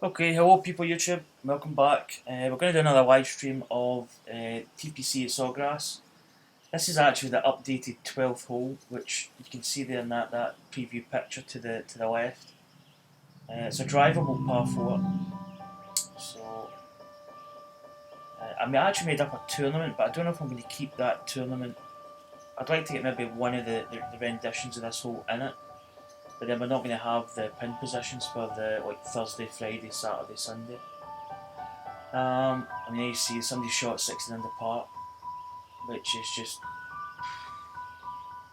Okay, hello people YouTube, welcome back. We're going to do another live stream of TPC at Sawgrass. This is actually the updated 12th hole, which you can see there in that preview picture to the left. It's a drivable par 4, so I actually made up a tournament, but I don't know if I'm going to keep that tournament. I'd like to get maybe one of the renditions of this hole in it, but then we're not going to have the pin positions for the Thursday, Friday, Saturday, Sunday. You see somebody shot 16 under par, which is just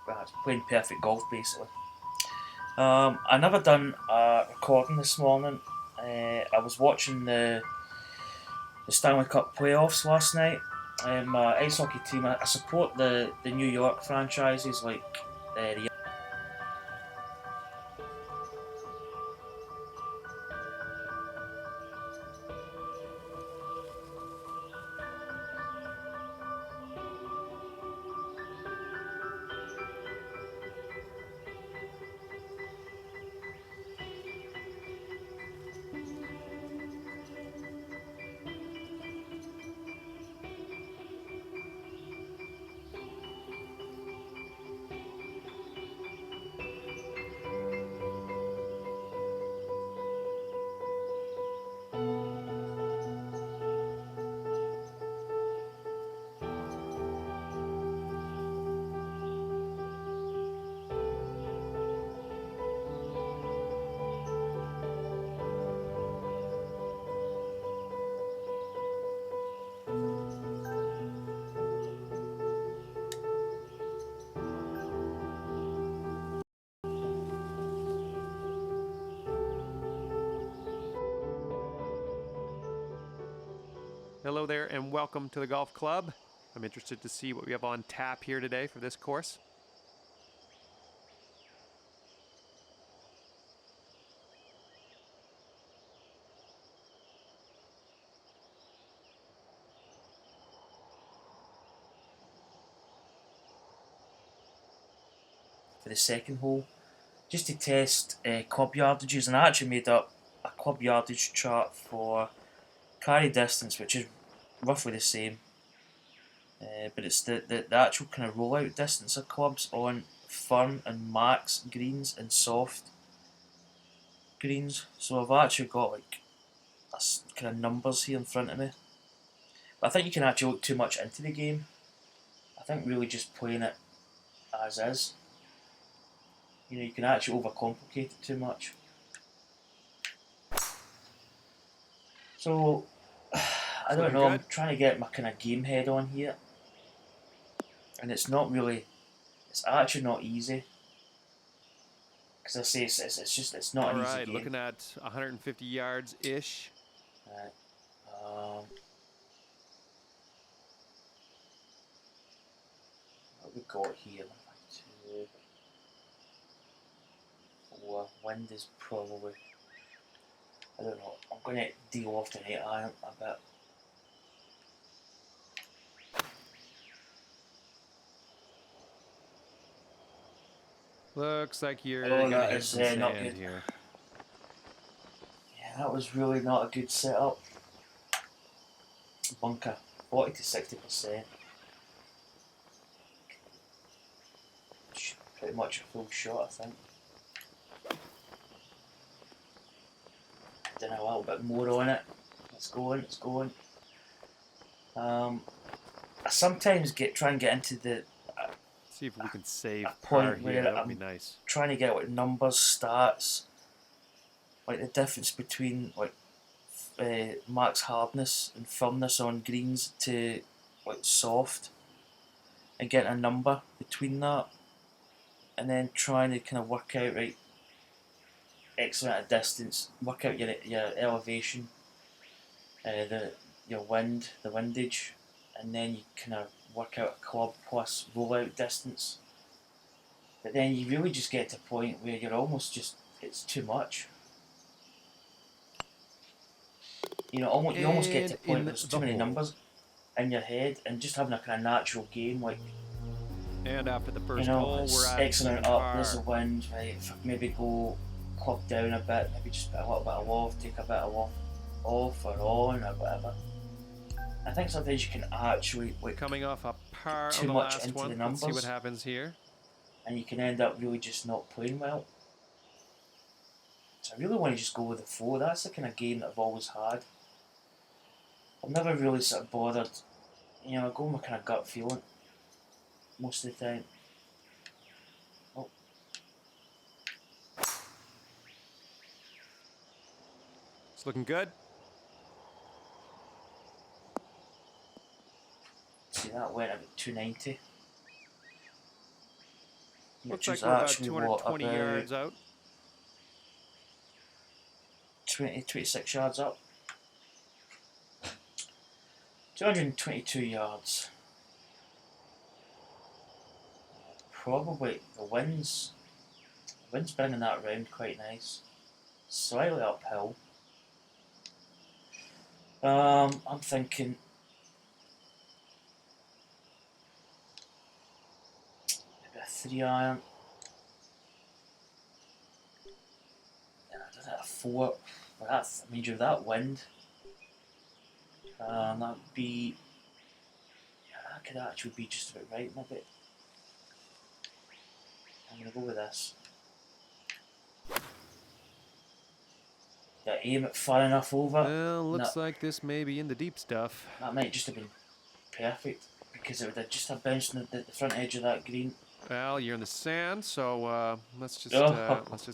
it's playing perfect golf basically. I never done a recording this morning. I was watching the Stanley Cup playoffs last night. My ice hockey team, I support the New York franchises like the Hello there and welcome to the golf club. I'm interested to see what we have on tap here today for this course. for the second hole, just to test club yardages, and I actually made up a club yardage chart for carry distance, which is roughly the same. But it's the actual kind of rollout distance of clubs on firm and max greens and soft greens. So I've actually got like kind of numbers here in front of me. But I think you can actually look too much into the game. I think really just playing it as is. You can actually overcomplicate it too much. So I don't know. I'm trying to get my kind of game head on here, and it's not really. It's actually not easy. Because I say it's not an easy game. All right, looking at 150 yards ish. Right. What we got here? 2, 4. Wind is probably. I don't know. I'm going to deal off the 8 iron a bit. Looks like you're gonna hit some sand not good here. Yeah, that was really not a good setup. Bunker, 40 to 60%. Pretty much a full shot, I think. Done a little bit more on it. It's going. I sometimes try and get into the See if we can save point par where here. That would I'm be nice. trying to get like numbers, stats, like the difference between like max hardness and firmness on greens to like soft, and getting a number between that, and then trying to kind of work out right X amount of distance, work out your elevation, your wind, the windage, and then you kind of work out a club plus rollout distance. But then you really just get to a point where you're almost just, it's too much. You almost get to a point where there's too many numbers in your head, and just having a kind of natural game like. And after the first hole, we're at X amount up. There's the wind. Right, if I maybe go club down a bit, maybe just put a little bit of loft, take a bit of loft off or on or whatever. I think sometimes you can actually like Coming off a par too on the much last into one. the numbers. Let's see what happens here. And you can end up really just not playing well. So I really want to just go with the flow. That's the kind of game that I've always had. I've never really sort of bothered, you know, I go with my kind of gut feeling most of the time. Oh. It's looking good. See, that went about 290. Looks Which like is we're about actually 220 yards out. 26 yards up. 222 yards. Probably the wind's bringing that round quite nice. Slightly uphill. I'm thinking maybe a 3-iron. Yeah, does it a 4? Well, that's, I mean, with that wind, that would be, yeah, that could actually be just about right, maybe. I'm going to go with this. Did I aim it far enough over? Well, looks like this may be in the deep stuff. That might just have been perfect, because it would have just have bounced on the front edge of that green. Well, you're in the sand, so let's just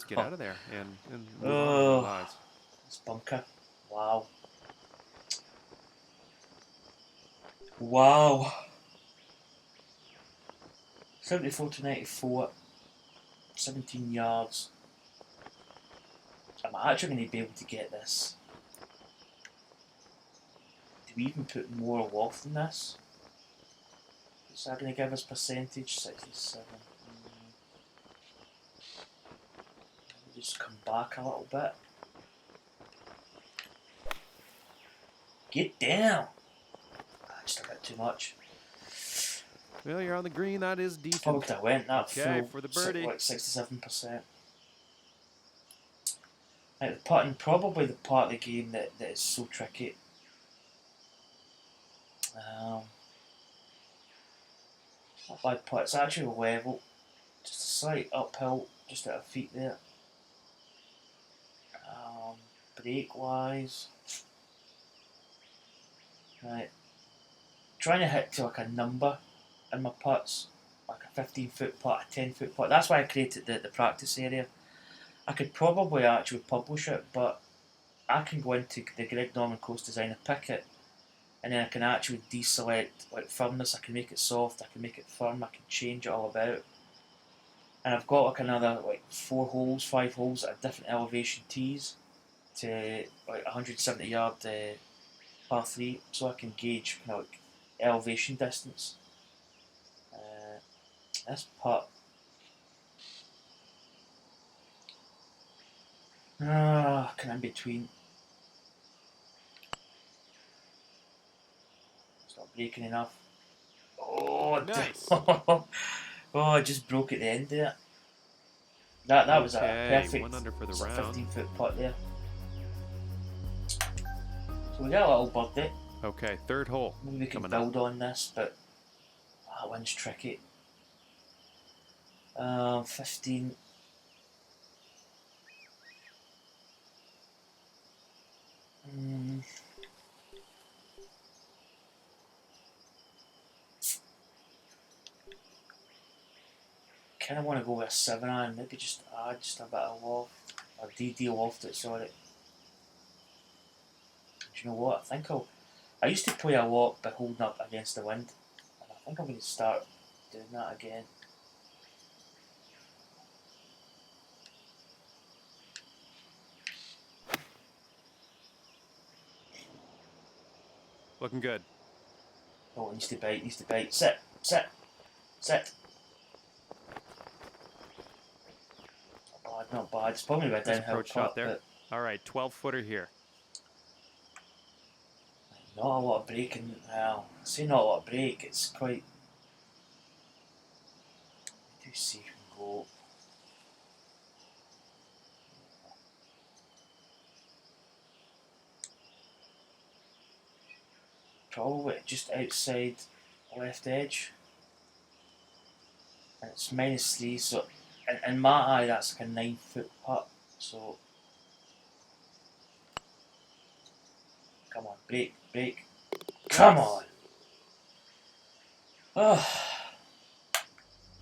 get out of there and move on with our lives. This bunker. Wow. Wow. 74 to 94. 17 yards. Am I actually going to be able to get this? Do we even put more loft than this? Is that going to give us percentage? 67. Just come back a little bit. Get down! Just a bit too much. Well, you're on the green. That is decent. Probably could have went that okay, full, for the birdie. like 67%. Now, the putting, probably the part of the game that is so tricky. Not bad putt. It's actually level. Just a slight uphill, just at our feet there. Break wise. Right. Trying to hit to like a number in my putts. Like a 15-foot putt, a 10-foot putt. That's why I created the practice area. I could probably actually publish it, but I can go into the Greg Norman Course Designer, pick it, and then I can actually deselect like firmness. I can make it soft, I can make it firm, I can change it all about. And I've got like another like 4 holes, 5 holes at different elevation tees to like 170 yard par 3, so I can gauge kind of like elevation distance. This putt. Kind of in between. It's not breaking enough. Oh, nice. Oh, I just broke at the end there. That was a perfect 1 under for the round. 15-foot putt there. So we got a little birdie. Okay, third hole. Maybe we can build on this, but that one's tricky. 15. Kind of want to go with a 7-iron, maybe just add just a bit of loft, or DD loft it, sorry. Do you know what? I used to play a lot by holding up against the wind, and I think I'm going to start doing that again. Looking good. Oh, it needs to bite, needs to bite. Sit, sit, sit. Not bad, not bad. It's probably a downhill approach putt, shot there. All right, 12-footer here. Not a lot of braking. Well, I say not a lot of brake. It's quite. Do see if we can go. probably just outside left edge. And it's -3, so in my eye that's like a 9-foot putt. So come on, break. Come on. Oh.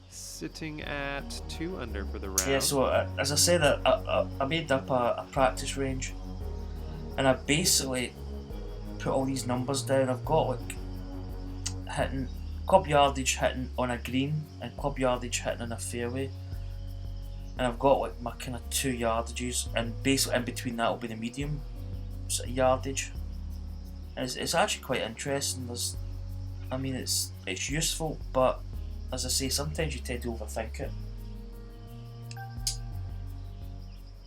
Sitting at 2 under for the round. Yeah, so as I said, I made up a practice range, and I basically put all these numbers down. I've got like hitting club yardage hitting on a green and club yardage hitting on a fairway, and I've got like my kind of 2 yardages, and basically in between that will be the medium sort of yardage. And it's actually quite interesting. I mean, it's useful, but as I say, sometimes you tend to overthink it.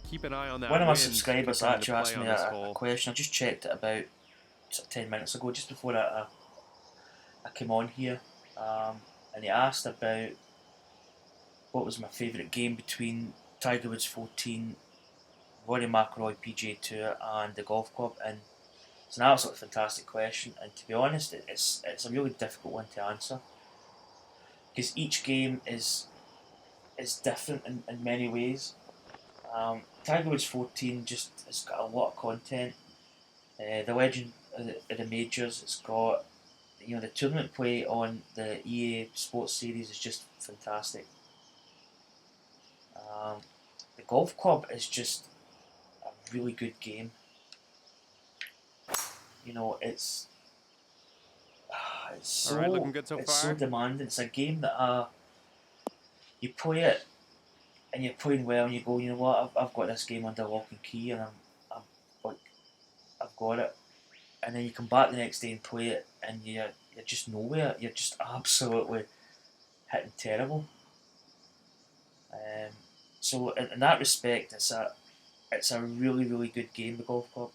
Keep an eye on that. One of my subscribers actually asked me a question. I just checked it about 10 minutes ago, just before I came on here, and he asked about what was my favourite game between Tiger Woods 14, Rory McIlroy PGA Tour, and the golf club. And it's an absolutely fantastic question. And to be honest, it's a really difficult one to answer, because each game is different in many ways. Tiger Woods 14 just has got a lot of content. The legend of the majors, it's got, the tournament play on the EA Sports Series is just fantastic. The golf club is just a really good game. It's so, all right, looking good so it's far. so demanding. It's a game that you play it and you're playing well, and you go, you know what, I've got this game under lock and key, and I'm like, I've got it. And then you come back the next day and play it, and you're just nowhere. You're just absolutely hitting terrible. So in that respect, it's a really, really good game, the golf club.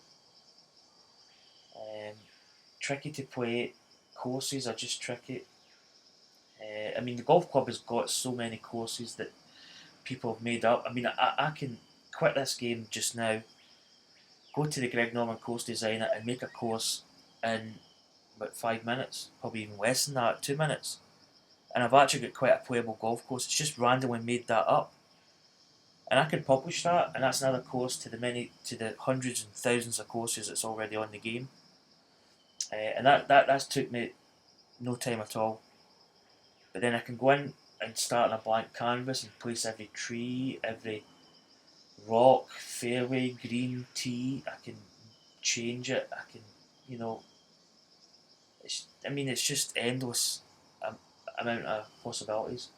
Tricky to play. Courses are just tricky. I mean, the golf club has got so many courses that people have made up. I mean, I can quit this game just now, go to the Greg Norman course designer and make a course in about 5 minutes, probably even less than that, 2 minutes. And I've actually got quite a playable golf course. It's just randomly made that up. And I could publish that, and that's another course to the hundreds and thousands of courses that's already on the game. And that's took me no time at all. But then I can go in and start on a blank canvas and place every tree, every rock, fairway, green, tee. I can change it. I can, it's just endless amount of possibilities.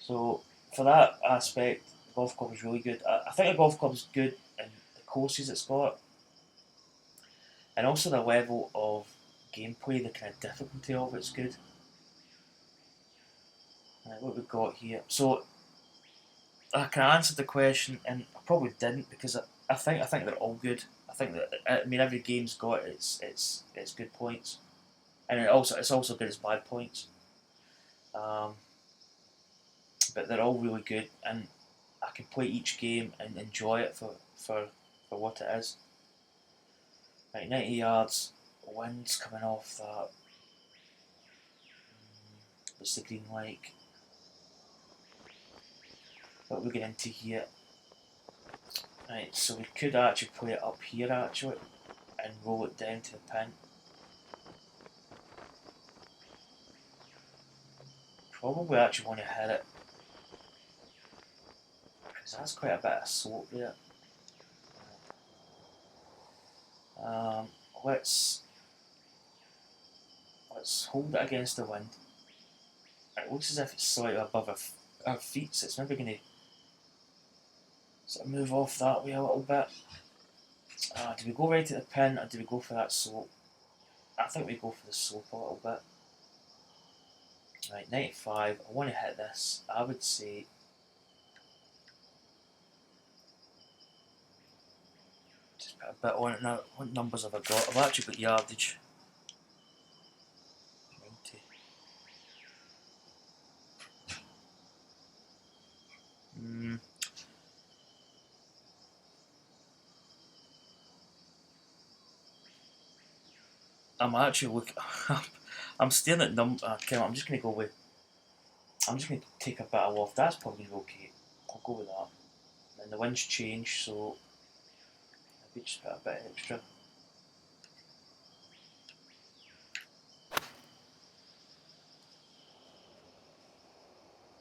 So for that aspect, the golf club is really good. I think the golf club is good in the courses it's got, and also the level of gameplay, the kind of difficulty of it's good. What we've got here. So I can answer the question, and I probably didn't, because I think they're all good. I think that, every game's got its good points, and it's also good as bad points. But they're all really good, and I can play each game and enjoy it for what it is. Right, 90 yards, wind's coming off that. What's the green like? What we're getting into here. Right, so we could actually play it up here actually, and roll it down to the pin. Probably actually want to hit it, because that's quite a bit of slope there. Let's hold it against the wind. It looks as if it's slightly above our feet, so it's maybe going to sort of move off that way a little bit. Do we go right at the pin, or do we go for that slope? I think we go for the slope a little bit. Right, 95. I want to hit this. I would say just put a bit on it now. What numbers have I got? I've actually got yardage. 90. I'm actually looking. I'm staring at okay, I'm just gonna go with. I'm just gonna take a bit of loft. That's probably okay. I'll go with that. And the wind's changed, so maybe just put a bit extra.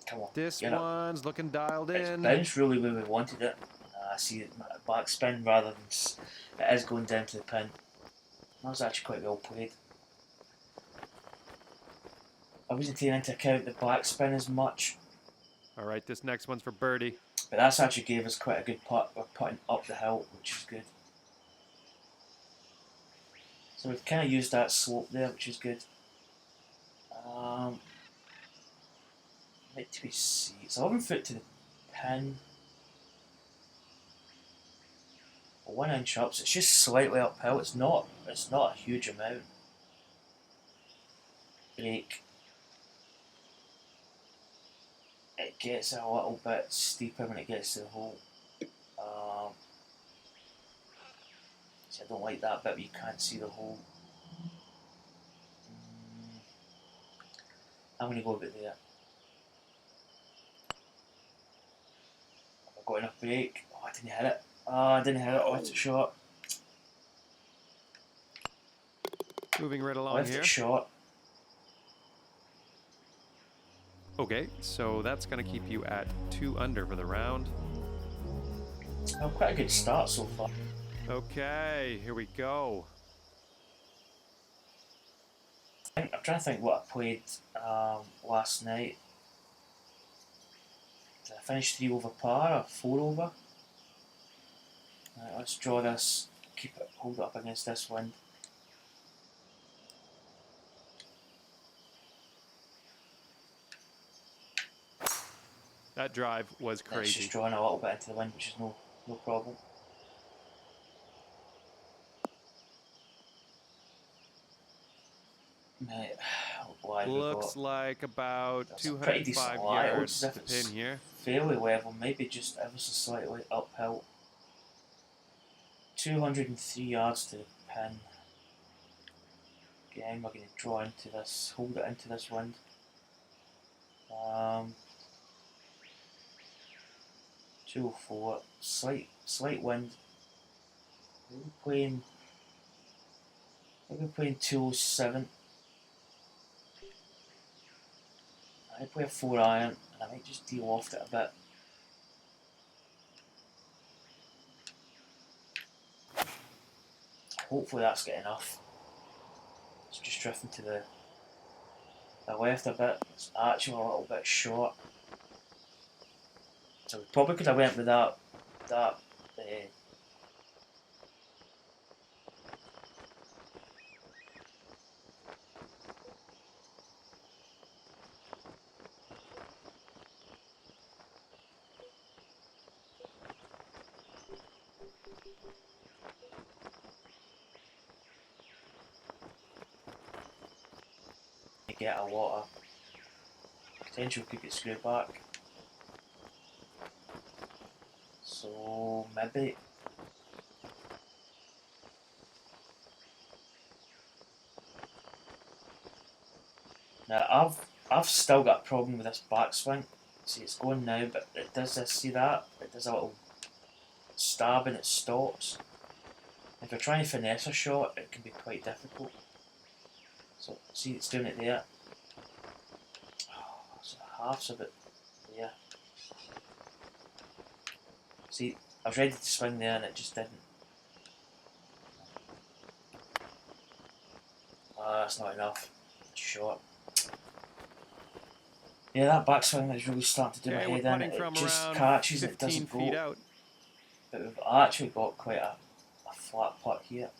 Come on, This get up. one's looking dialed It's in. bounced really where we wanted it. I see it backspin rather than it is going down to the pin. That was actually quite well played. I wasn't taking into account the backspin as much. All right, this next one's for birdie. But that's actually gave us quite a good putt. We're putting up the hill, which is good. So we've kind of used that slope there, which is good. TPC. It's 11 foot to the pin. 1 inch up, so it's just slightly uphill. It's not a huge amount. Break. It gets a little bit steeper when it gets to the hole. See, I don't like that bit where you can't see the hole. I'm going to go a bit there. Have I got enough break? Oh, I didn't hit it. I didn't hit it. I left it short. Moving right along Left here. it short. Okay, so that's going to keep you at 2 under for the round. Oh, quite a good start so far. Okay, here we go. I'm trying to think what I played last night. Did I finish 3 over par or 4 over? Right, let's draw this, hold it up against this wind. That drive was It's crazy. just drawing a little bit into the wind, which is no problem. Right, why Looks like about That's a pretty 205 decent lie. It yards looks to as the if pin here. fairly level, maybe just ever so slightly uphill. 203 yards to the pin. Again, we're going to draw into this, hold it into this wind. 204, slight wind. Maybe playing 207. I might play a 4 iron, and I might just de-loft it a bit. Hopefully that's good enough. It's just drifting to the left a bit. It's actually a little bit short. So we probably could have went with that get a lot of potential could get screwed back. So maybe now I've still got a problem with this backswing. See, it's going now, but it does this. See that? It does a little stab and it stops. If you're trying to finesse a shot, it can be quite difficult. So see, it's doing it there. Oh, so half's a bit there. See, I was ready to swing there and it just didn't. That's not enough. It's short. Yeah, that backswing is really starting to do my head in. It just catches, it doesn't go. Out. But we've actually got quite a flat putt here.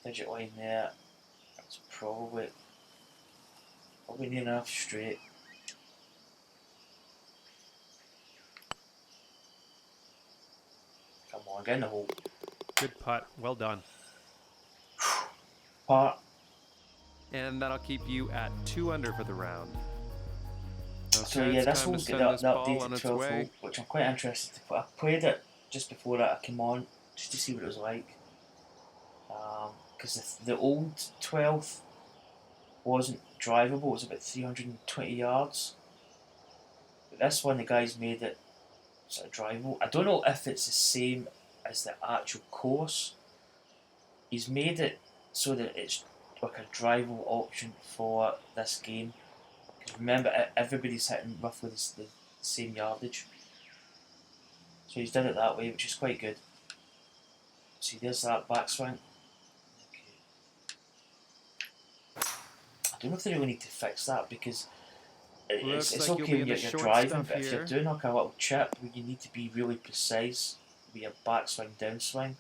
Digit line there. It's probably near enough straight. Come on, get in the hole. Good putt. Well done. Par. And that'll keep you at 2 under for the round. Okay, So yeah, this hole's got the updated 12th hole, which I'm quite interested to put. I played it just before that I came on. just to see what it was like. Because the old 12th wasn't drivable, it was about 320 yards. But this one, the guys made it sort of drivable. I don't know if it's the same as the actual course. He's made it so that it's like a drivable option for this game. Because remember, everybody's hitting roughly the same yardage. So he's done it that way, which is quite good. See, there's that backswing. Okay. I don't know if they really need to fix that because it's like okay when you're driving, but if you're doing like a little chip where you need to be really precise with your backswing, downswing,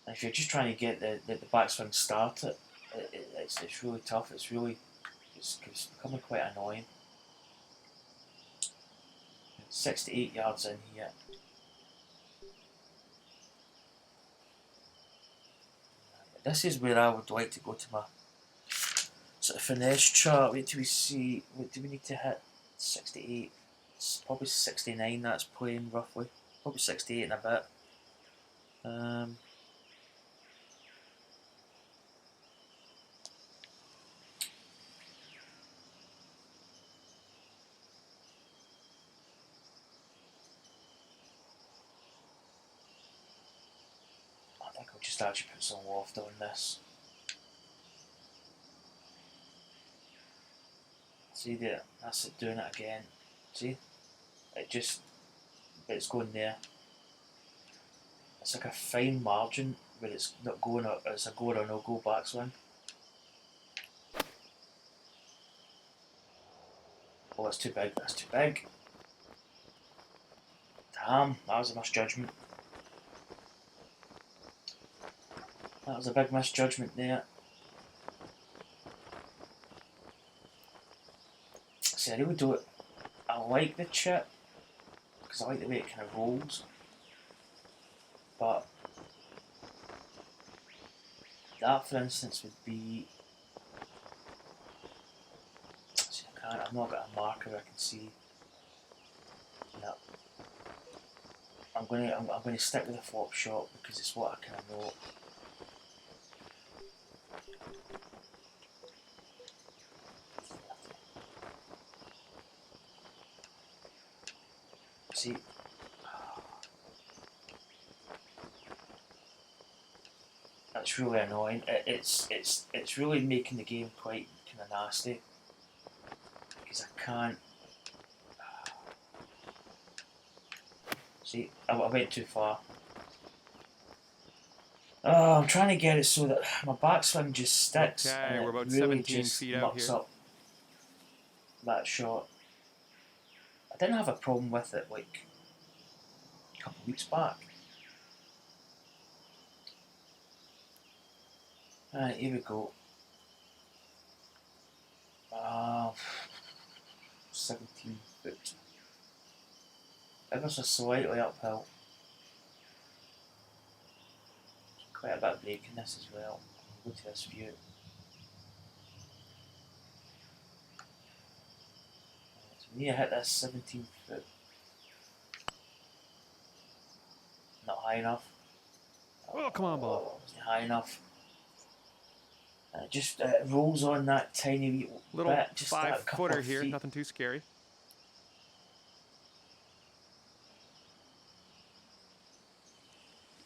and if you're just trying to get the backswing started, it's really tough. It's becoming quite annoying. 68 yards in here. This is where I would like to go to my sort of finesse chart. Wait till we see. What do we need to hit? 68. It's probably 69. That's playing roughly. Probably 68 in a bit. I think I'll just actually put some loft on this. See there, that's it doing it again. See? It's going there. It's like a fine margin where it's not going, it's a go or no go backswing. Oh, that's too big, that's too big. Damn, that was a misjudgment. That was a big misjudgment there. See, I really don't. I like the chip because I like the way it kind of rolls, but that, for instance, would be. See, I've not got a marker I can see. No. I'm going to stick with the flop shot because it's what I kind of know. See, that's really annoying. It's really making the game quite kind of nasty because I can't. See, I went too far. Oh, I'm trying to get it so that my backswing just sticks and we're about it really 17 just feet out mucks here. up that shot. I didn't have a problem with it like a couple of weeks back. Alright, here we go. 17 foot. Ever so slightly uphill. Quite a bit of break in this as well. Go to this view. So we need to hit this 17 foot. Not high enough. Oh, come on, ball. Wasn't high enough. And it just rolls on that tiny wee Little bit. Just that couple 5-footer of here, feet. nothing too scary.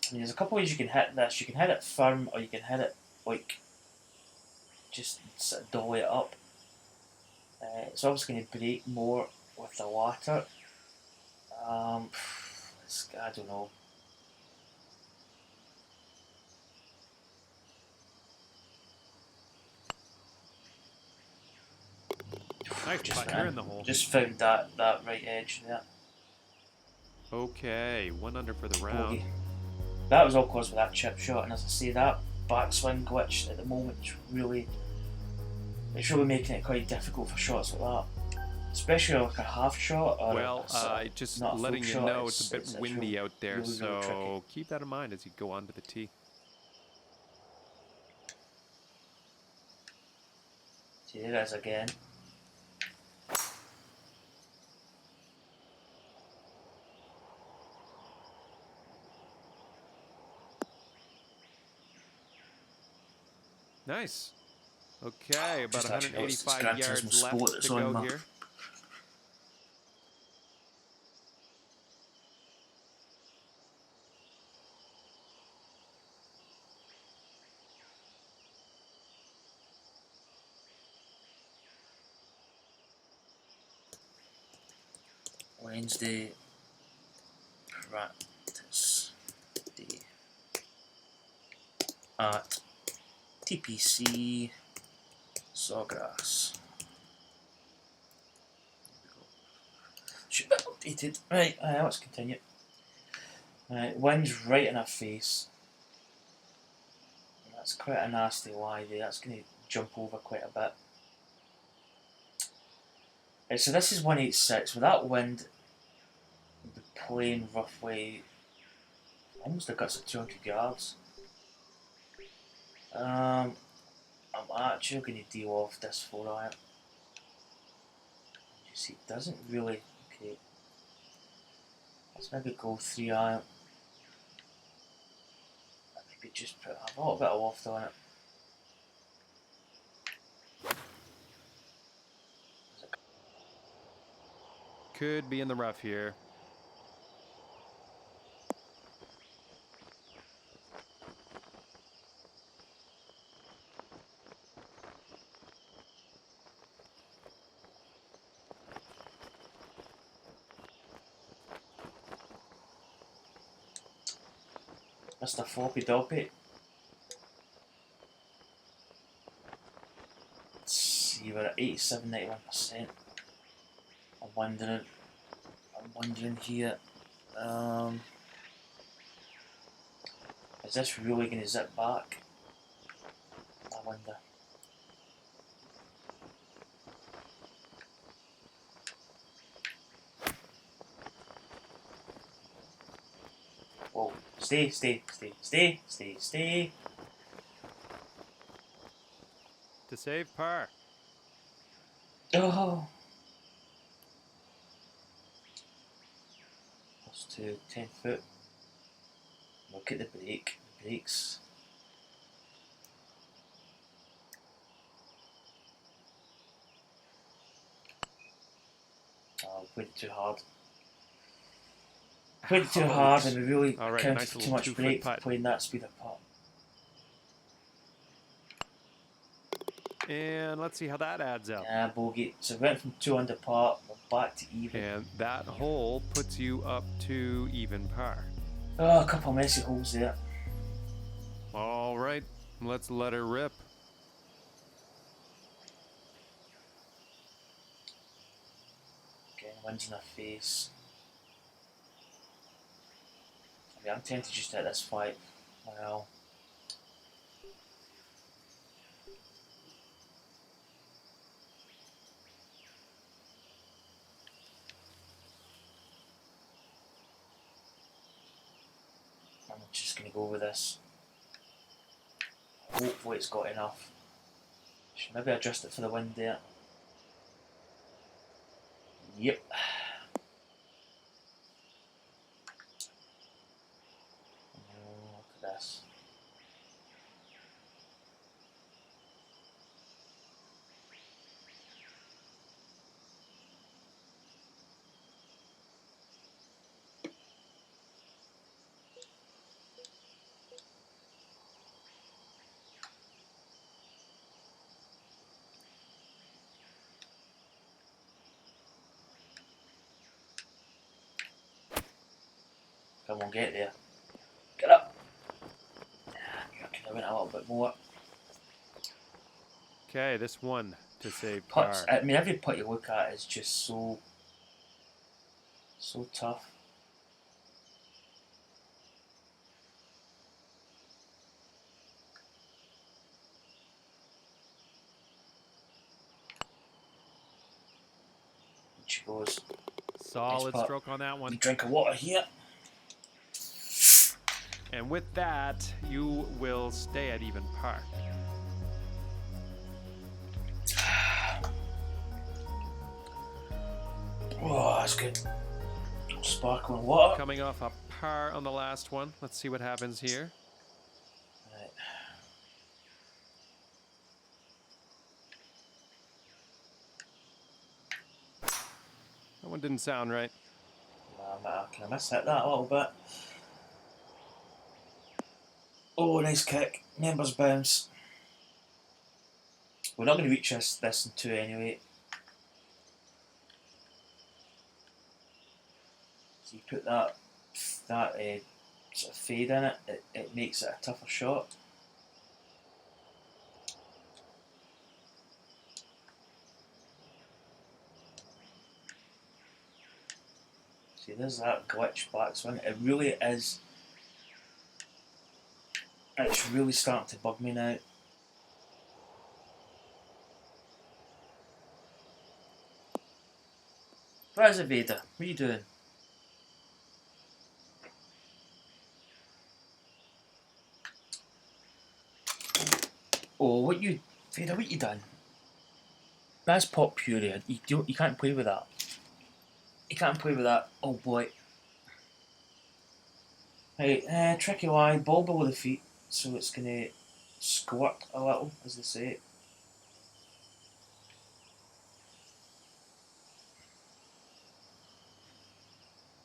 I mean, there's a couple ways you can hit this. You can hit it firm, or you can hit it like just sort of dolly it up. It's obviously going to break more with the latter. I don't know. Nice putt, you're in the hole. Just found that right edge there. Okay, 1 under for the round. Bogey. That was all caused by that chip shot, and as I say, that backswing glitch at the moment is really making it quite difficult for shots like that. Especially like a half shot. Or well, just letting you know it's a bit windy out there, really, so keep that in mind as you go onto the tee. See, there it is again. Nice. Okay, about Just actually noticed it's 185 Gran Turismo yards Sport left that's to on go my. here. Wednesday practice day at TPC Sawgrass. Should be updated. Right, let's continue. Right, wind's right in our face. That's quite a nasty lie there. That's going to jump over quite a bit. Right, so this is 186. With that wind, the plane roughly almost the guts of 200 yards. I'm actually going to deal off this 4-iron. You see, it doesn't really. Okay. Let's maybe go 3-iron. Maybe just put a little bit of loft on it. Could be in the rough here. Mr. Floppy Doppy. Let's see, we're at 87-91%. I'm wondering here, is this really going to zip back? I wonder. Whoa, stay. To save par. Oh! Plus 2, 10 foot. Look at the brake. The brakes. Oh, played it too hard. Played it too hard, and we really accounted nice for too much brake for playing that speed of putt. And let's see how that adds up. Yeah, bogey. So we went from 2 under par, we're back to even. And that hole puts you up to even par. Oh, a couple of messy holes there. All right, let's let her rip. Getting winds in our face. I mean, I'm tempted just to hit this 5. Well. I'm just going to go with this. Hopefully it's got enough. Should maybe adjust it for the wind there. Yep. Oh, look at this. Come on, get there. Get up. I could have went a little bit more. Okay, this one to save Putts, par. I mean, every putt you look at is just so tough. She goes. Solid stroke on that one. Drink of water here. And with that, you will stay at even par. Oh, that's good. Sparkling water. Coming off a par on the last one. Let's see what happens here. Right. one didn't sound right. I kind of mishit that a little bit. Oh, nice kick. Members bounce. We're not going to reach this in 2 anyway. So you put that sort of fade in it, it makes it a tougher shot. See, there's that glitch backswing. It really is. It's really starting to bug me now. What is it, Vader? What are you doing? Oh, Vader, what you done? That's pop puree. You can't play with that. You can't play with that. Oh boy. Right, tricky line, ball below the feet, so it's gonna squirt a little, as they say.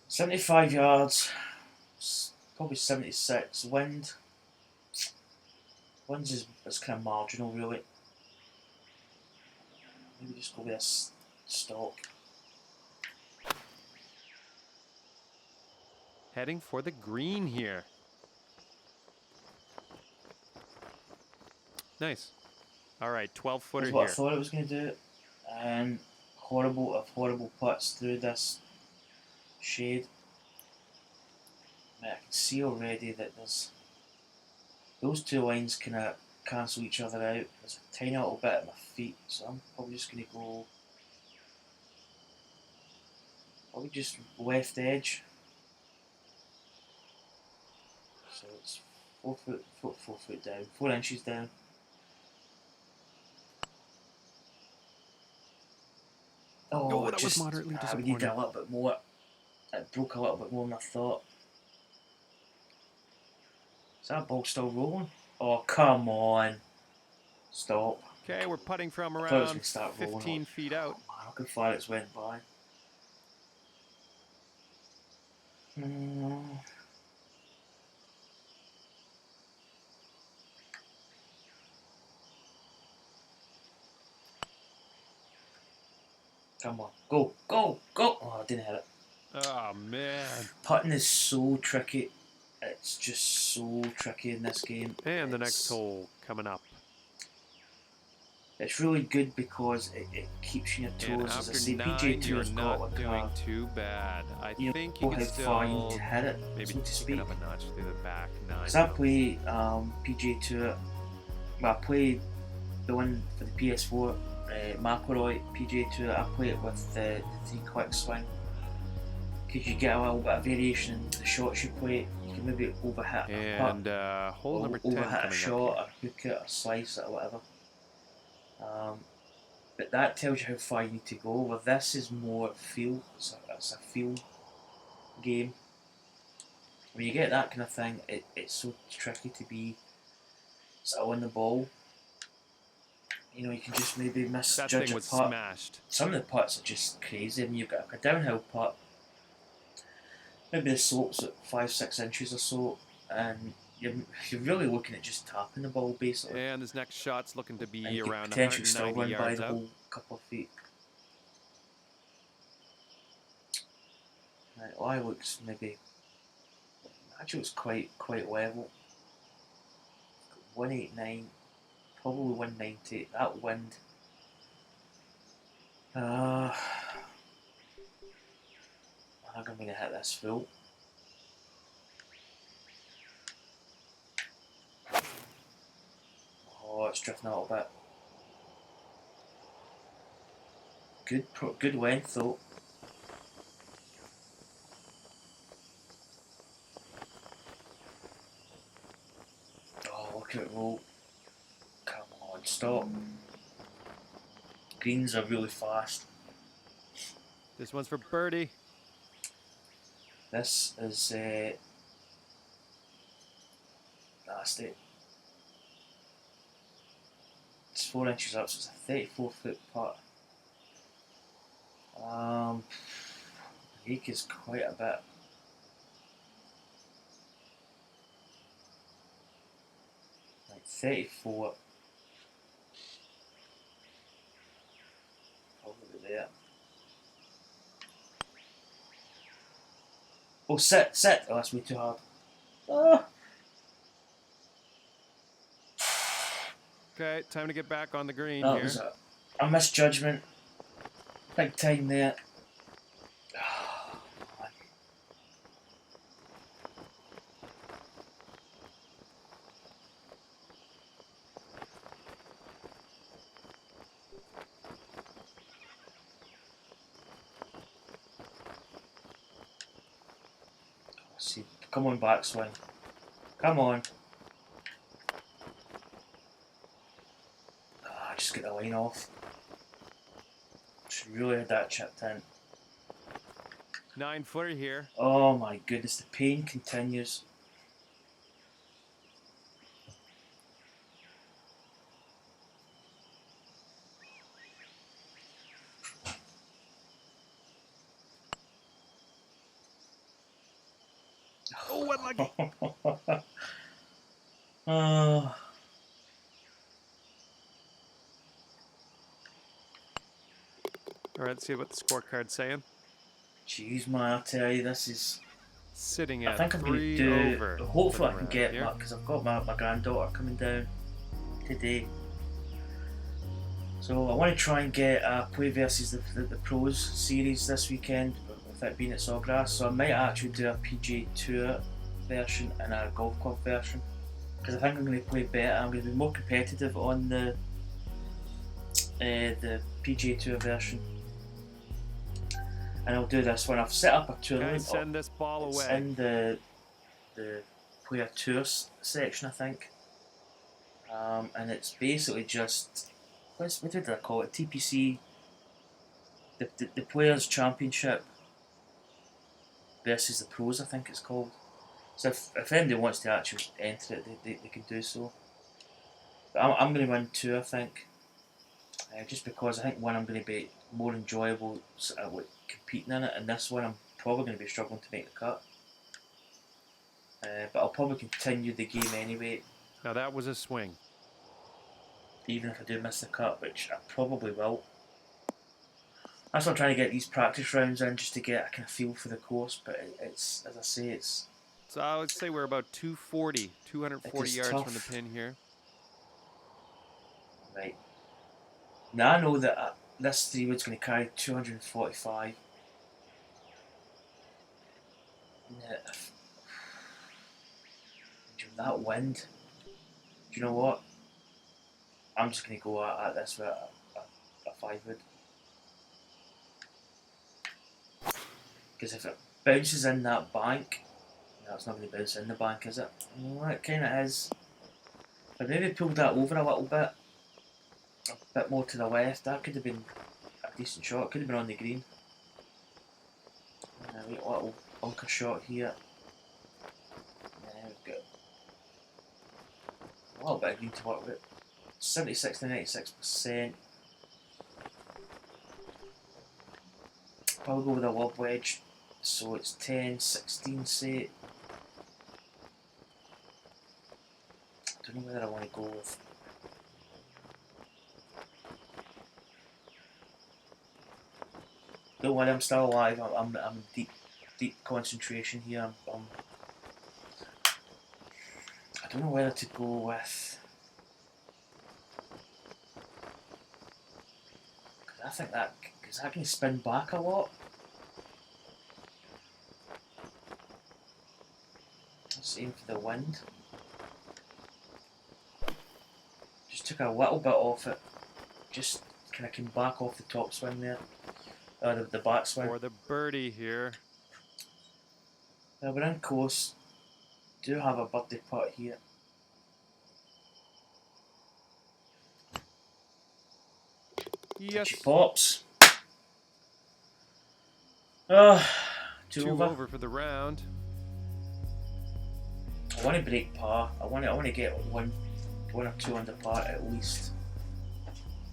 £75 yards, probably 76. Wind. Winds is kind of marginal, really. Maybe just go with this stock. Heading for the green here. Nice. All right, 12-footer That's what here. I thought it was going to do. And horrible putts through this shade. I can see already that there's those two lines kind of cancel each other out. There's a tiny little bit at my feet, so I'm probably just going to go just left edge. So it's 4 foot down, 4 inches down. Oh, that was moderately disappointing. We needed a little bit more. It broke a little bit more than I thought. Is that ball still rolling? Oh, come on. Stop. Okay, we're putting from around 15 feet out. Oh, man, look how far it's went by. Come on. Go, go, go. Oh, I didn't hit it. Oh, man. Putting is so tricky. It's just so tricky in this game. And the next hole coming up. It's really good because it keeps you on your toes. And As I say, after 9, PGA you're Tour's got not like doing too bad. I think you can still to hit it, maybe so to take speak. it up a notch through the back 9. Because I play PGA Tour. Well, I play the one for the PS4, McIlroy PGA Tour. I play it with the 3-click swing. Because you get a little bit of variation in the shots you play. You can maybe overhit a putt, and hole number 10 overhit a coming shot, or hook it, or slice it, or whatever. But that tells you how far you need to go. Well, this is more feel. It's a feel game. When you get that kind of thing, it's so tricky to be sort of on the ball. You know, you can just maybe misjudge a putt. Smashed. Some of the putts are just crazy. I mean, you've got a downhill putt. Maybe the slope's at 5-6 inches or so, and you're really looking at just tapping the ball basically. And this next shot's looking to be and you around potentially 190 still run by yards the out. whole couple of feet. Right, lie looks maybe actually it's quite level. 189, probably 190. That wind. I think I'm going to hit this full. Oh, it's drifting a little bit. Good length though. Oh, look at it roll. Come on, stop. Greens are really fast. This one's for birdie. This is nasty. It's 4 inches up, so it's a 34-foot putt. Ache is quite a bit. Like 34. Probably there. Oh, sit. Oh, that's way too hard. Ah. Okay, time to get back on the green That here. was a misjudgment. Big time there. Let's see. Come on, backswing. Come on. Just get the line off. Should really have that chipped in. 9-footer here. Oh my goodness, the pain continues. Oh, unlucky. Oh. All right, let's see what the scorecard's saying. Jeez, man, I tell you, this is... Sitting I at think I'm going to 3 do... over. Hopefully I can get that, because I've got my granddaughter coming down today. So I want to try and get a Play versus the Pros series this weekend, with it being at Sawgrass. So I might actually do a PGA Tour version and a golf club version, because I think I'm going to play better. I'm going to be more competitive on the PGA Tour version, and I'll do this one. I've set up a tournament. Send this ball it's away. in the Player Tours section, I think, and it's basically just what did I call it? TPC, the Players Championship versus the Pros, I think it's called. So if anybody wants to actually enter it, they can do so. But I'm going to win two, I think. Just because I think one, I'm going to be more enjoyable with competing in it, and this one I'm probably going to be struggling to make the cut. But I'll probably continue the game anyway. Now that was a swing. Even if I do miss the cut, which I probably will. That's why I'm trying to get these practice rounds in, just to get a kind of feel for the course. But it's, as I say, it's... So I would say we're about 240 yards tough from the pin here. Right. Now I know that this 3-wood's going to carry 245. That wind. Do you know what? I'm just going to go at this with a 5-wood. Because if it bounces in that bank, no, it's not going to bounce in the bank, is it? Well, it kind of is. If I maybe pulled that over a little bit, a bit more to the left, that could have been a decent shot. Could have been on the green. Wait, a little bunker shot here. There we go. A little bit of green to work with. 76 to 96%. Probably go with a lob wedge. So it's 10, 16, say. I don't know whether I want to go with. Don't worry, I'm still alive. I'm in deep concentration here. I don't know whether to go with. I think that can spin back a lot. Let's aim for the wind. Just took a little bit off it. Just kind of came back off the top swing there. The back swing. For the birdie here. Now we're in course. Do have a birdie putt here. Yes. She pops. Two over for the round. I want to break par. I want to get one or two under par at least.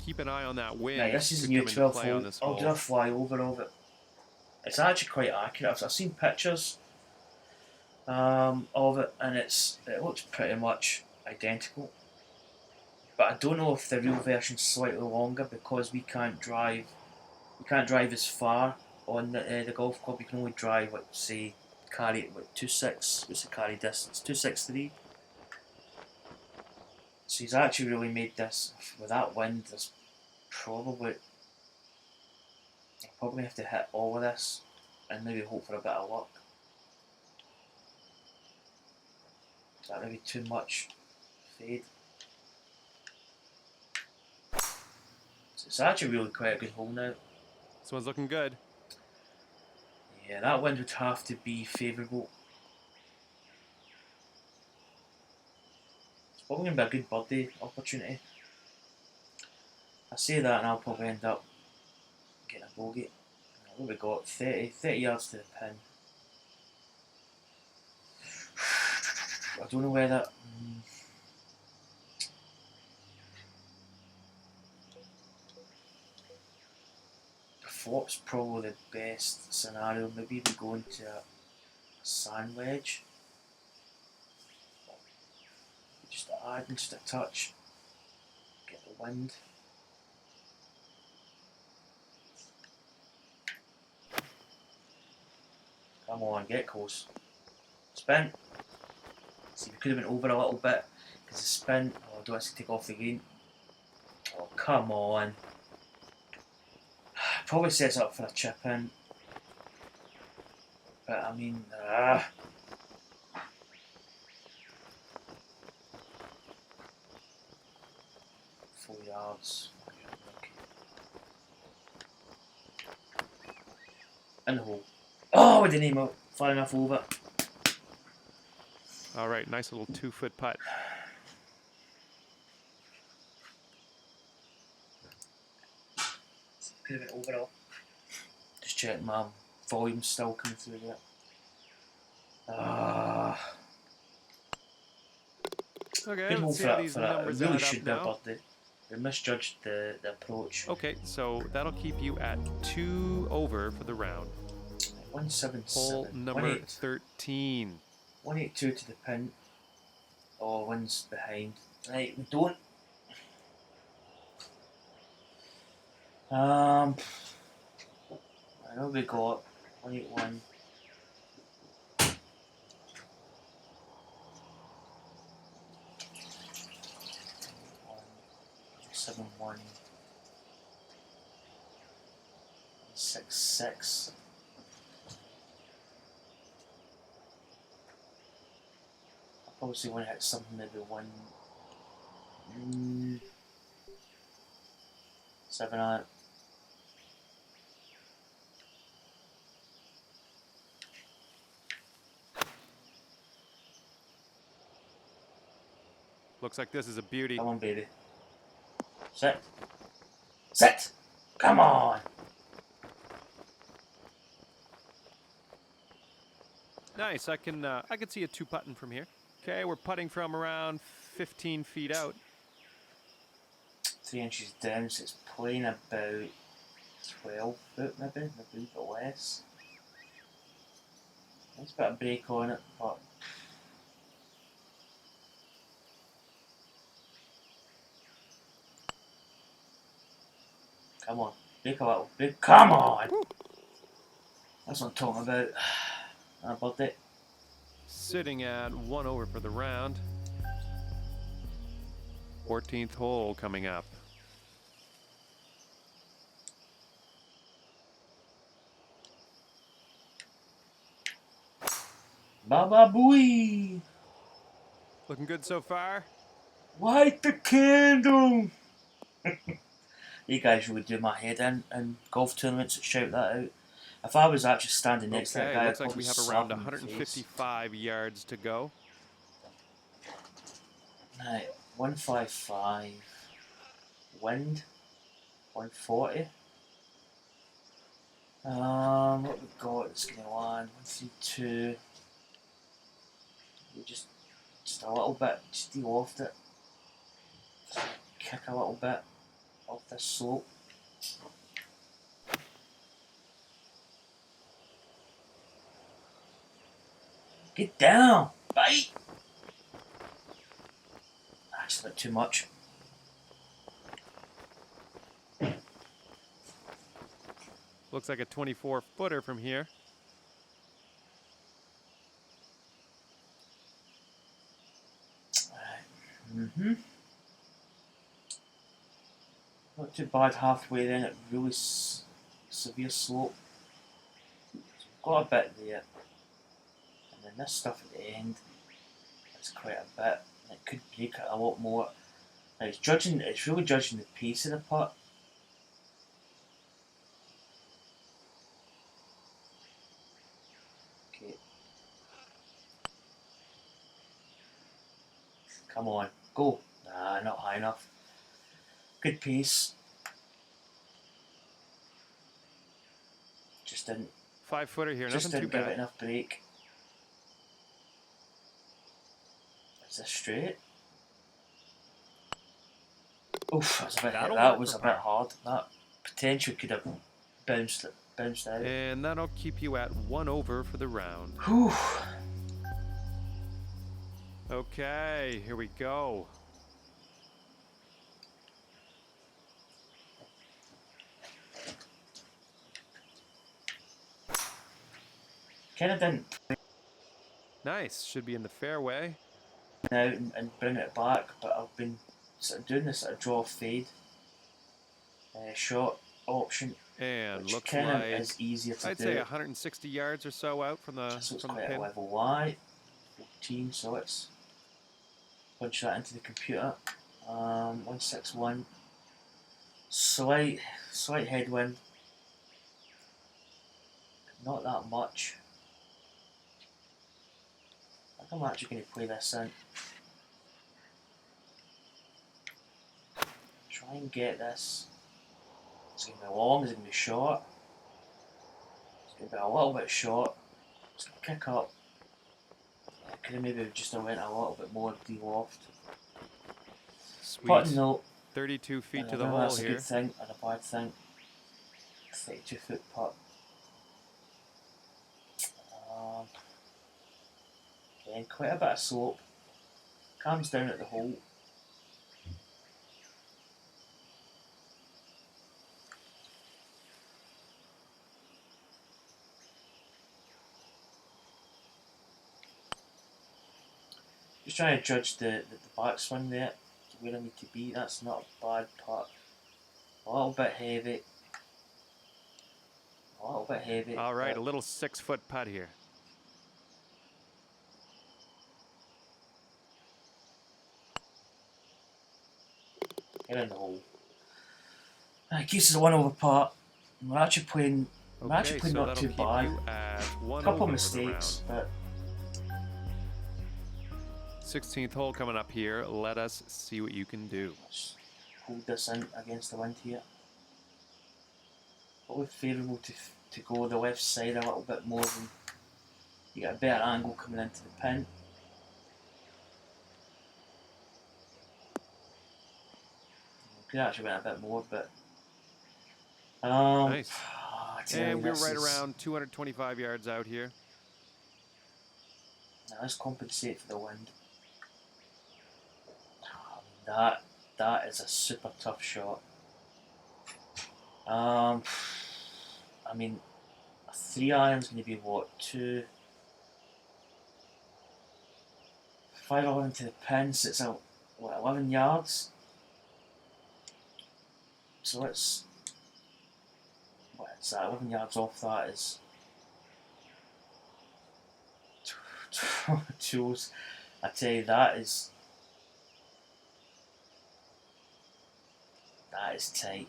Keep an eye on that wind. Right, this is a new 12 hole. I'll do a fly over of it. It's actually quite accurate. I've seen pictures of it, and it looks pretty much identical. But I don't know if the real version's slightly longer because we can't drive. We can't drive as far on the golf club. You can only drive, like, say, carry what 2.6. What's the carry distance? 2.63. So he's actually really made this with that wind. There's probably I'll probably have to hit all of this and maybe hope for a bit of luck. Is that maybe too much fade? So it's actually really quite a good hole now. This one's looking good. Yeah, that wind would have to be favourable. It's probably going to be a good birdie opportunity. I say that and I'll probably end up getting a bogey. What have we got? 30 yards to the pin. I don't know whether... The flop's probably the best scenario. Maybe we go into a sand wedge. Just adding just a touch. Get the wind. Come on, get close. Spin. See, we could have been over a little bit because the spin. Oh, do I have to take off the green? Oh, come on. Probably sets up for a chip in. But I mean, 4 yards. In the hole. Oh, we didn't aim out far enough over. All right, nice little 2-foot putt. Could have been overall. Just check my volume's still coming through there. Okay, good hole let's see for how it. these For it. numbers It really add up should be a now. birdie. We misjudged the approach. Okay, so that'll keep you at 2 over for the round. 177. Hole number 13. 182 to the pin. Oh, one's behind. Right, we don't. I know we got 181. 171. 166. I probably want to hit something maybe 7 on it. Looks like this is a beauty. Come on, baby. Sit. Sit! Come on! Nice. I can see a 2-putting from here. Okay, we're putting from around 15 feet out. 3 inches down, so it's playing about 12 foot maybe a bit less. There's a bit of break on it, but come on, break a little, break, come on! Woo. That's what I'm talking about. That birdie. Sitting at 1 over for the round. 14th hole coming up. Baba booey! Looking good so far. Light the candle! You guys really do my head in golf tournaments that shout that out. If I was actually standing next to that guy, looks like we have around 155 yards to go. Right, 155. Wind, 140. What we got? It's gonna land 132. We just a little bit, just de-loft it. Kick a little bit off this slope. Get down! Bite! That's a bit too much. Looks like a 24-footer from here. Not too bad halfway then, at really severe slope. So we've got a bit there. And then this stuff at the end is quite a bit. And it could break it a lot more. Now it's really judging the pace of the putt. Okay. Come on, go. Nah, not high enough. Good pace. Just didn't. 5-footer here, Just nothing too didn't give it bad. enough break. Is this straight? Oof, that was a bit hard. That potentially could have bounced out. And that'll keep you at 1 over for the round. Whew. Okay, here we go. Kinda didn't Nice, should be in the fairway. out and bring it back, but I've been sort of doing this sort of draw fade shot option, And which looks kind of like, is easier to I'd do. say 160 yards or so out from the So it's from the quite pin. a level Y, 14, so let's punch that into the computer. 161. Slight headwind. Not that much. I think I'm actually going to play this in. Try and get this. It's going to be long, it's going to be short. It's going to be a little bit short. It's going to kick up. I could have maybe just went a little bit more de-loft. Sweet. Putting though. 32 feet to the I know hole that's a here. good thing and a bad thing. 32-foot putt. Again, quite a bit of slope. Calms down at the hole. Just trying to judge the backswing there, where I need to be. That's not a bad putt. A little bit heavy. A little bit heavy. All right, a little 6-foot putt here. Get in the hole. It keeps us a 1 over putt. We're actually playing. We're actually playing so not too keep bad. you at 1 A couple over mistakes, but 16th hole coming up here. Let us see what you can do. let's hold this in against the wind here. Probably favourable to go the left side a little bit more than you get a better angle coming into the pin. Could actually went a bit more, but Nice. And we're right around 225 yards out here. Now let's compensate for the wind. That is a super tough shot. I mean, a 3-iron's going to be what, 5-11 to the pin, so it's out, what, 11 yards? So let's, what is that, 11 yards off that is tools. I tell you, that is tight.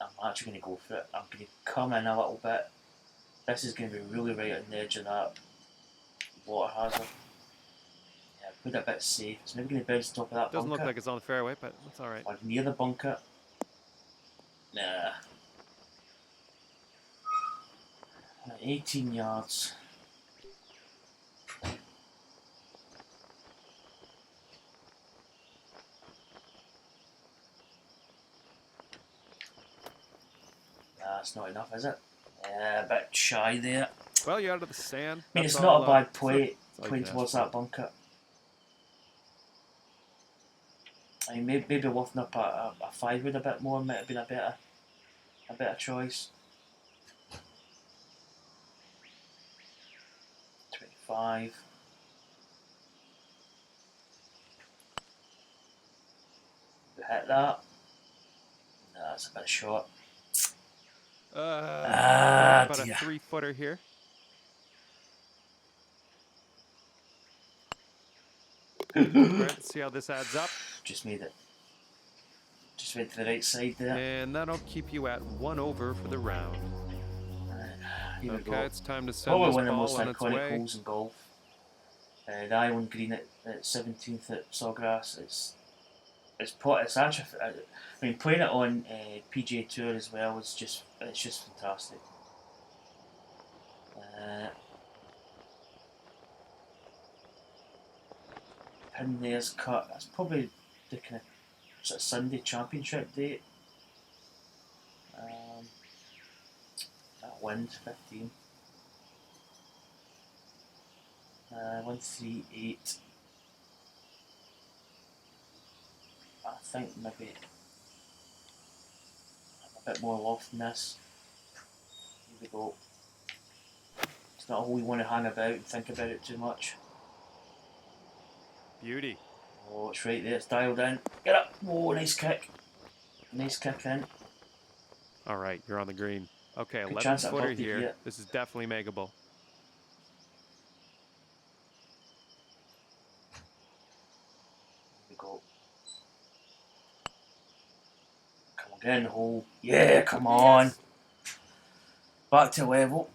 I'm actually going to go for it. I'm going to come in a little bit. This is going to be really right on the edge of that water hazard. Yeah, put it a bit safe. It's maybe going to bounce the top of that bunker. Doesn't look like it's on the fairway, but that's all right. Or near the bunker. Nah. 18 yards. That's not enough, is it? Yeah, a bit shy there. Well, you're out of the sand. I mean, That's it's not a bad it's play all you playing can towards ask that bunker. I mean, maybe lofting up a 5 wood a bit more might have been a better choice. 25. We hit that. No, that's a bit short. About dear. a 3-footer here. Right, let's see how this adds up. Just made it. Just went to the right side there. And that'll keep you at 1 over for the round. Here we go. Okay, it's time to send Probably this one of the ball most on its iconic way. holes in golf. The island green at 17th at Sawgrass. It's actually. I mean, playing it on PGA Tour as well is just fantastic. Pin there's cut. That's probably the kind of sort of Sunday championship date. That wind 15. 138. I think maybe a bit more loft than this. Here we go. It's not a hole you want to hang about and think about it too much. Beauty. Oh, it's right there, it's dialed in. Get up! Oh, nice kick. Nice kick in. All right, you're on the green. Okay, Good 11-footer here. This is definitely makeable. Here we go. Come on, get in the hole. Yeah, come on. Back to level.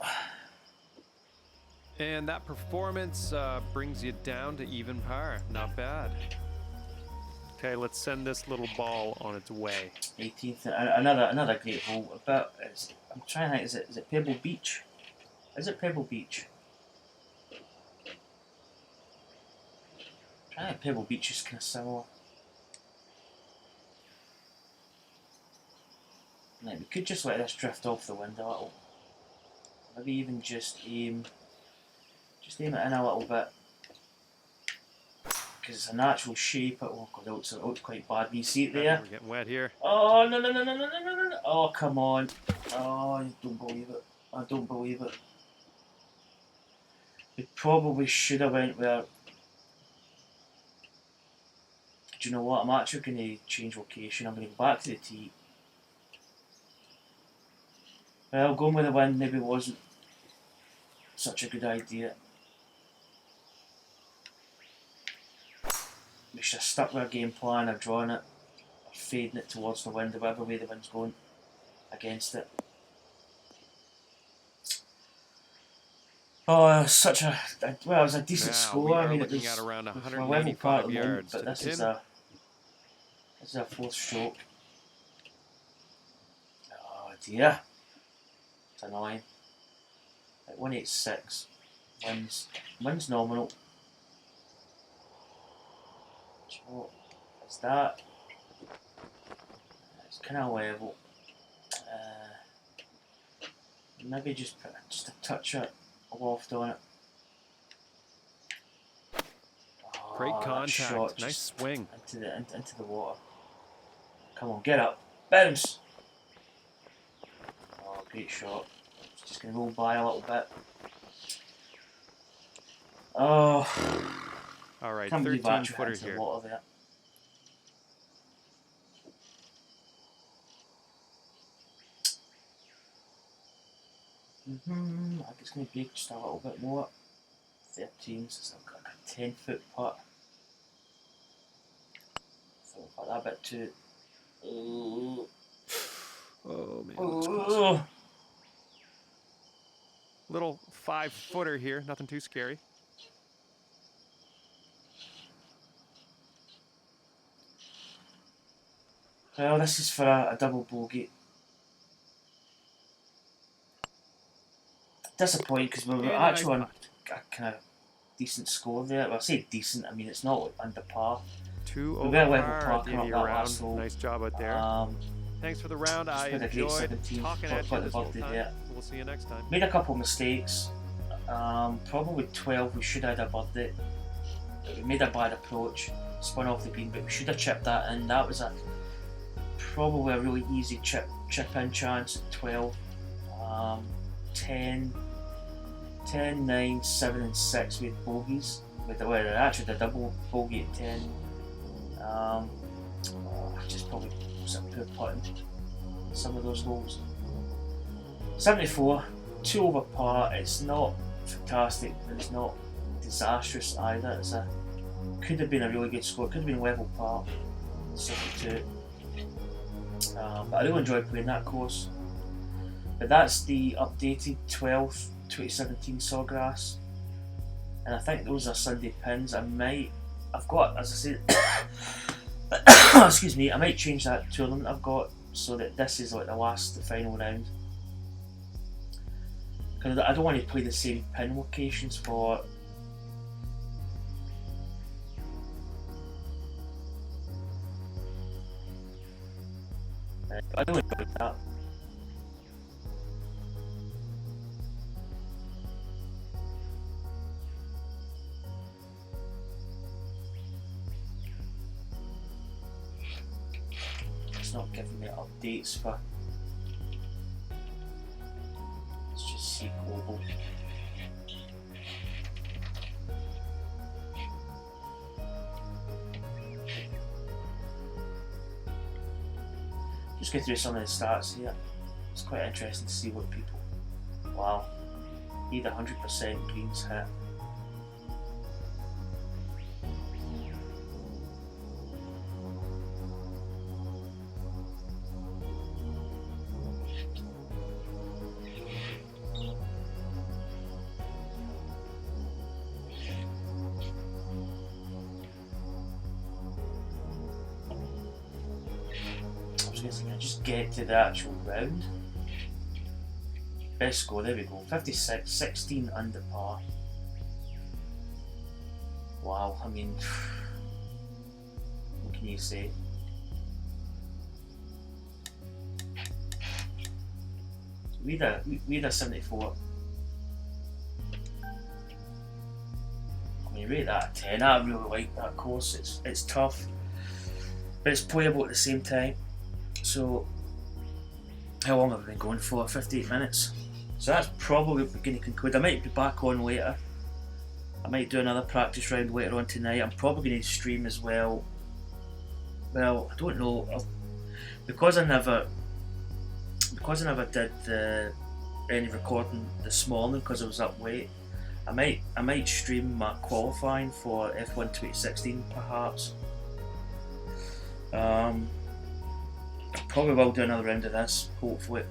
And that performance brings you down to even par. Not bad. Okay, let's send this little ball on its way. 18th, another great hole. But I'm trying to think, is it Pebble Beach? Is it Pebble Beach? I think Pebble Beach is kind of similar. Right, we could just let this drift off the wind a little. Maybe even just aim it in a little bit. Because it's a natural shape. Oh god, it looks quite bad. You see it there? We're getting wet here. Oh no. Oh come on. Oh, I don't believe it. I don't believe it. We probably should have went where. Do you know what? I'm actually going to change location. I'm going to go back to the tee. Well, going with the wind maybe wasn't such a good idea. We should have stuck with our game plan of drawing it, or fading it towards the wind, whatever way the wind's going against it. Oh, it was a decent score. I mean, it was at around a level part of the moment, yards but this is a fourth stroke. Oh dear, it's annoying. At 186, wind's nominal. So it's that. It's kind of level. Maybe just put just a touch of loft on it. Oh, Great contact. Shot Nice swing. Into the water. Come on, get up. Bounce. Oh, great shot. Just going to roll by a little bit. Oh. All right, Can't believe I actually 13-footer hit here. the water there. I think it's going to break just a little bit more. 13, so I've got like a 10-foot putt. So I'll put that bit too. Oh man, that's close. Little 5-footer here, nothing too scary. Well, this is for a double bogey. Disappointed because we were actually on a kind of decent score there. Well, I say decent, I mean it's not under par. 2 We over got level par par at the coming end up of that your last hole. round. Nice job out there. Thanks for the round. I Just put a great enjoyed 17, talking at got you the this whole birthday time. there. We'll see you next time. Made a couple of mistakes. Probably 12 we should have had a birdie. We made a bad approach, spun off the green, but we should have chipped that in. That was probably a really easy chip in chance at 12. 10, 9, 7 and 6 with bogeys. Actually the double bogey at 10. Just probably some poor putting some of those holes. 74, 2 over par. It's not fantastic, but it's not disastrous either. Could have been a really good score. Could have been level par. 72. But I really enjoyed playing that course. But that's the updated 12th 2017 Sawgrass, and I think those are Sunday pins. I've got, as I said, excuse me, I might change that tournament I've got so that this is like the final round, because I don't want to play the same pin locations for. I don't enjoy that. It's not giving me updates for. Let's just see global. Just go through some of the stats here. It's quite interesting to see what people. Wow, need 100% greens hit. Can I just get to the actual round? Best score, there we go, 56, 16 under par. Wow, I mean, what can you say? We had a 74. I mean, rate that a 10. I really like that course. It's tough, but it's playable at the same time. So, how long have we been going for? 58 minutes. So that's probably going to conclude. I might be back on later. I might do another practice round later on tonight. I'm probably going to stream as well. Well, I don't know. Because I never did any recording this morning because I was up late. I might stream my qualifying for F1 2016 perhaps. Probably will do another round of this, hopefully.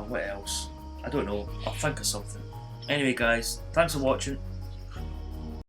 What else? I don't know. I'll think of something. Anyway guys, thanks for watching.